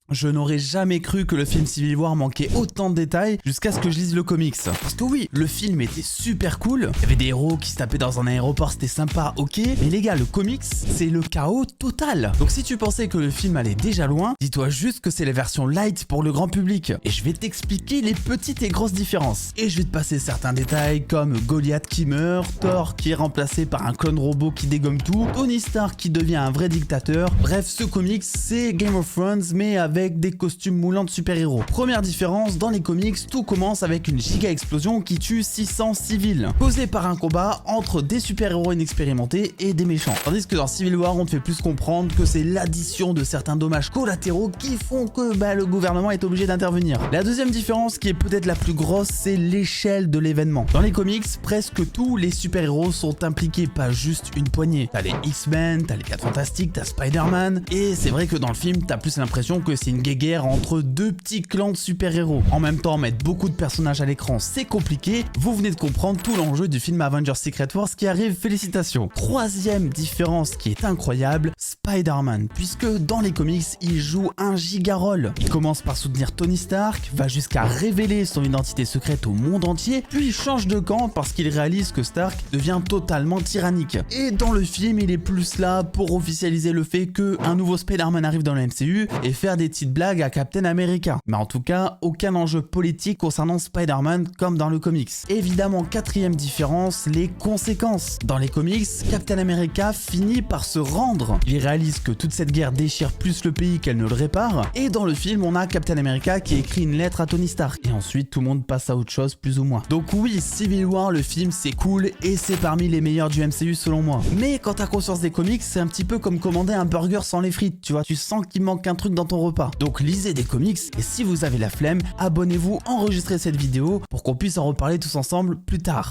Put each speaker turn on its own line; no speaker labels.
Je n'aurais jamais cru que le film Civil War manquait autant de détails jusqu'à ce que je lise le comics. Parce que oui, le film était super cool, il y avait des héros qui se tapaient dans un aéroport, c'était sympa, ok, mais les gars, le comics, c'est le chaos total. Donc si tu pensais que le film allait déjà loin, dis-toi juste que c'est la version light pour le grand public. Et je vais t'expliquer les petites et grosses différences. Et je vais te passer certains détails comme Goliath qui meurt, Thor qui est remplacé par un clone robot qui dégomme tout, Tony Stark qui devient un vrai dictateur. Bref, ce comics, c'est Game of Thrones, mais avec des costumes moulants de super-héros. Première différence, dans les comics, tout commence avec une giga explosion qui tue 600 civils, causée par un combat entre des super-héros inexpérimentés et des méchants. Tandis que dans Civil War, on te fait plus comprendre que c'est l'addition de certains dommages collatéraux qui font que le gouvernement est obligé d'intervenir. La deuxième différence, qui est peut-être la plus grosse, c'est l'échelle de l'événement. Dans les comics, presque tous les super-héros sont impliqués, pas juste une poignée. T'as les X-Men, t'as les 4 Fantastiques, t'as Spider-Man, et c'est vrai que dans le film, t'as plus l'impression que c'est une guéguerre entre deux petits clans de super-héros. En même temps, mettre beaucoup de personnages à l'écran, c'est compliqué. Vous venez de comprendre tout l'enjeu du film Avengers Secret Wars qui arrive, félicitations. Troisième différence qui est incroyable, Spider-Man, puisque dans les comics, il joue un giga rôle. Il commence par soutenir Tony Stark, va jusqu'à révéler son identité secrète au monde entier, puis il change de camp parce qu'il réalise que Stark devient totalement tyrannique. Et dans le film, il est plus là pour officialiser le fait qu'un nouveau Spider-Man arrive dans le MCU et faire des petites blagues à Captain America. Mais en tout cas, aucun enjeu politique concernant Spider-Man comme dans le comics. Évidemment, quatrième différence, les conséquences. Dans les comics, Captain America finit par se rendre. Il réalise que toute cette guerre déchire plus le pays qu'elle ne le répare. Et dans le film, on a Captain America qui écrit une lettre à Tony Stark. Et ensuite, tout le monde passe à autre chose, plus ou moins. Donc oui, Civil War, le film, c'est cool et c'est parmi les meilleurs du MCU selon moi. Mais quand t'as conscience des comics, c'est un petit peu comme commander un burger sans les frites, tu vois. Tu sens qu'il manque un truc dans ton repas. Donc lisez des comics et si vous avez la flemme, abonnez-vous, enregistrez cette vidéo pour qu'on puisse en reparler tous ensemble plus tard.